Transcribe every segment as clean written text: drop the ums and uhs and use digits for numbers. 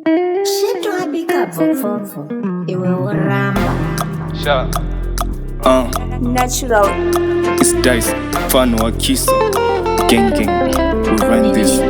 Shit wabika vovovo iwe uramba Sure. natural It's Dice, Fano Akiso, Gang Gang, we run this.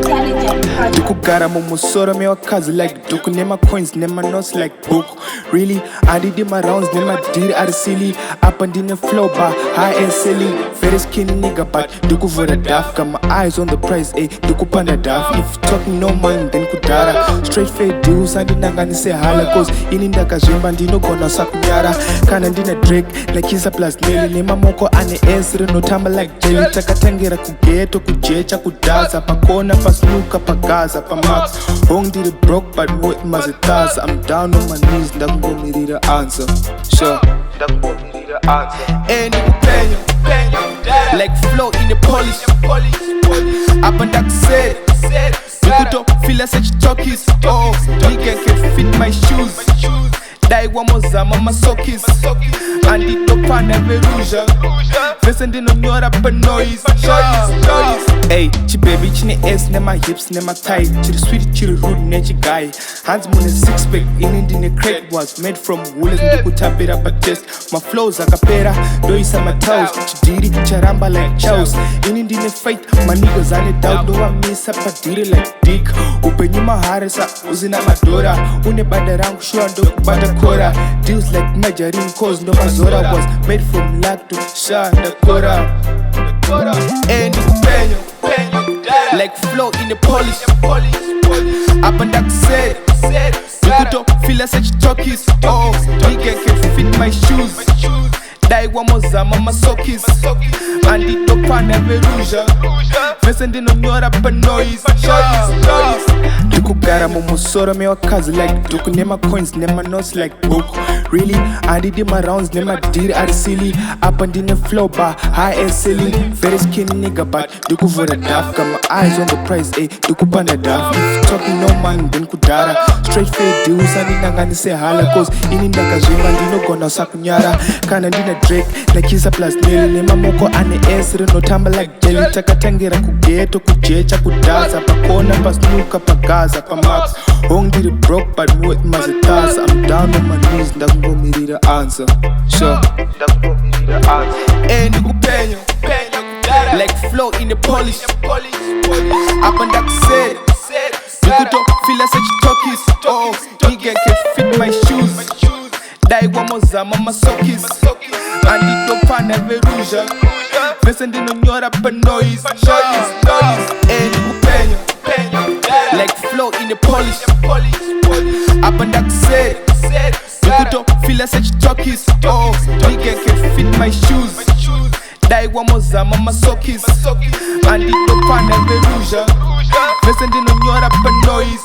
Dukugara mumusoro me wakazi like duku. Nema coins, nema notes like book. Really, I did my rounds, nema did are silly. Up and in the flow bar, high and silly. Very skinny nigga, but duku for the daft. Got my eyes on the prize, eh? Duku panda daft. If talking no man, then kudara. Straight fade dudes, I didn't gonna say hala. Cause in Indaka Jimba, dino gonna sakunyara. Kana dina Drake, like he's a plus Nelly. Nema moko ane esre, no tama like jelly. Takatangera kugeto, kujecha, kudaza. Pakona, pasluka, pagaza, pamax. Hong did it broke, but what mazitaza. I'm down on my knees, ndago me the answer. Sure, ndago me the answer. Any penyo, like flow in the polish. Up and that said, you don't feel like such talkies. Oh, nigga can fit my shoes. Die one more zama masokis. And it don't pan every rouge. Listen on your rap noise. Hey, chi baby, chine ass, ne my hips, ne my thigh. Chiri sweet, chiri rude, nature guy. Hands moon a six pack, in the crate was made from wool. And you tap it up a chest. My flows a capera, do is my toes. Chidiri, charamba like chows. In the fight, my niggas on it down. Do I miss up a diri like dick? Open you my harasa, using my dora. Une badarang, sure, do badakora. Deals like majoring cause no mazora was made from lack to shine the cora. Any penyo, like flow in the polish. Up and that said, you don't feel like such talkies. Oh, nigga can fit my shoes. Die one more zama masokis. And it don't pan every rouge. Listen on your rap noise. Dukugara mumusoro me wakazi like duku. Nema coins, nema notes like book. Really, I did my rounds, nema did are silly. Up and in the flow bar, high and silly. Very skinny nigga, but duku for the daft. Got my eyes on the prize, eh? Duku panda daft. If talking no man, then kudara. Straight fade dudes, I didn't gonna say hala. Cause in Indaka Jimba, dino gonna sakunyara. Kana dina Drake, like he's a plus Nelly. Nema moko ane esre, no tamba like jelly. Takatangera kugeto, kujecha, kudaza. Pakona, pasluka, pagaza, pamax. Hong did it broke, but what mazitaza. I'm down on my knees, ndago me the answer. Sure, ndago me the answer. Any penyo, like flow in the polish. Up and that said, you don't feel like such talkies. Oh, nigga can fit my shoes. Die one more zama masokis. And it don't pan every rouge. Listen on your rap noise. Any penyo, like flow in the polish. Up and that said, you don't feel like such talkies. Oh, nigga can fit my shoes. Die one more zama masokis. And it don't pan every rouge. Listen on your rap noise.